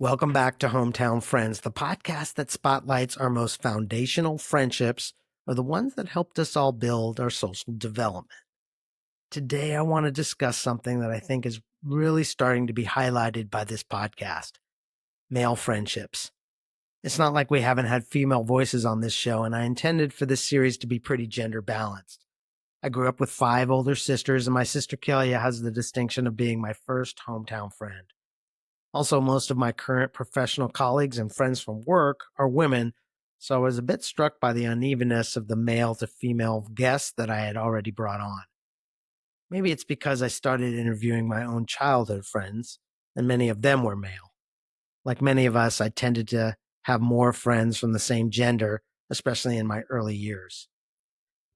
Welcome back to Hometown Friends, the podcast that spotlights our most foundational friendships or the ones that helped us all build our social development. Today, I want to discuss something that I think is really starting to be highlighted by this podcast: male friendships. It's not like we haven't had female voices on this show, and I intended for this series to be pretty gender balanced. I grew up with 5 older sisters, and my sister Kelly has the distinction of being my first hometown friend. Also, most of my current professional colleagues and friends from work are women, so I was a bit struck by the unevenness of the male to female guests that I had already brought on. Maybe it's because I started interviewing my own childhood friends, and many of them were male. Like many of us, I tended to have more friends from the same gender, especially in my early years.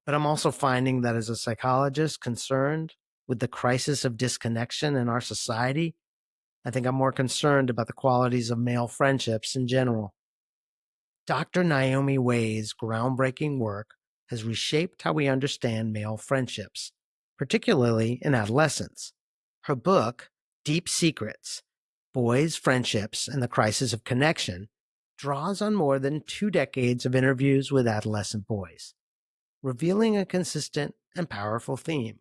But I'm also finding that as a psychologist concerned with the crisis of disconnection in our society, I think I'm more concerned about the qualities of male friendships in general. Dr. Naomi Way's groundbreaking work has reshaped how we understand male friendships, particularly in adolescence. Her book, Deep Secrets: Boys, Friendships, and the Crisis of Connection, draws on more than 2 decades of interviews with adolescent boys, revealing a consistent and powerful theme.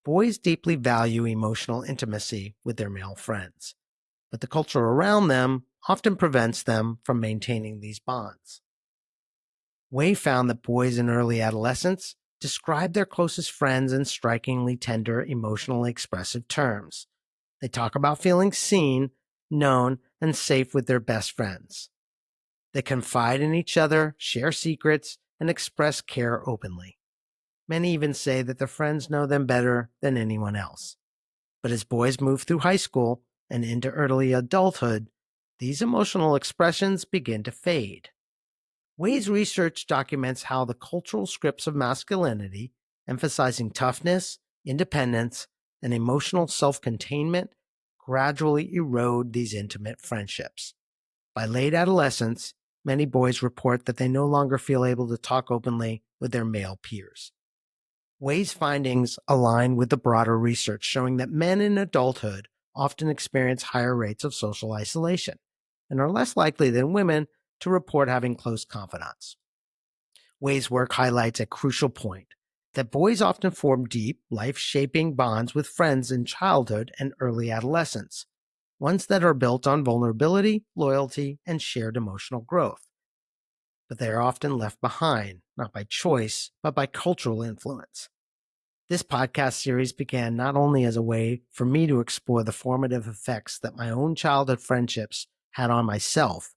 Boys deeply value emotional intimacy with their male friends, but the culture around them often prevents them from maintaining these bonds. Way found that boys in early adolescence describe their closest friends in strikingly tender, emotionally expressive terms. They talk about feeling seen, known, and safe with their best friends. They confide in each other, share secrets, and express care openly. Many even say that their friends know them better than anyone else. But as boys move through high school and into early adulthood, these emotional expressions begin to fade. Way's research documents how the cultural scripts of masculinity, emphasizing toughness, independence, and emotional self-containment, gradually erode these intimate friendships. By late adolescence, many boys report that they no longer feel able to talk openly with their male peers. Way's findings align with the broader research showing that men in adulthood often experience higher rates of social isolation and are less likely than women to report having close confidants. Way's work highlights a crucial point: that boys often form deep, life-shaping bonds with friends in childhood and early adolescence, ones that are built on vulnerability, loyalty, and shared emotional growth. But they are often left behind, not by choice, but by cultural influence. This podcast series began not only as a way for me to explore the formative effects that my own childhood friendships had on myself,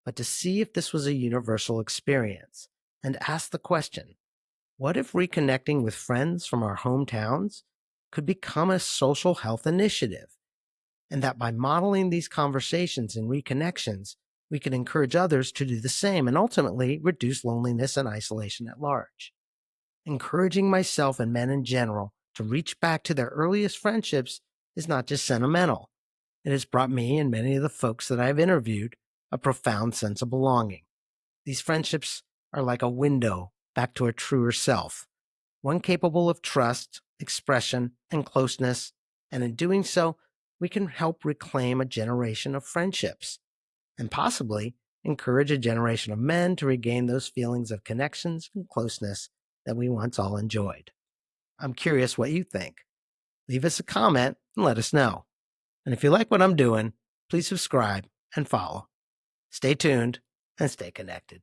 but to see if this was a universal experience and ask the question: what if reconnecting with friends from our hometowns could become a social health initiative? And that by modeling these conversations and reconnections, we could encourage others to do the same and ultimately reduce loneliness and isolation at large. Encouraging myself and men in general to reach back to their earliest friendships is not just sentimental. It has brought me and many of the folks that I've interviewed a profound sense of belonging. These friendships are like a window back to a truer self, one capable of trust, expression, and closeness, and in doing so, we can help reclaim a generation of friendships and possibly encourage a generation of men to regain those feelings of connections and closeness that we once all enjoyed. I'm curious what you think. Leave us a comment and let us know. And if you like what I'm doing, please subscribe and follow. Stay tuned and stay connected.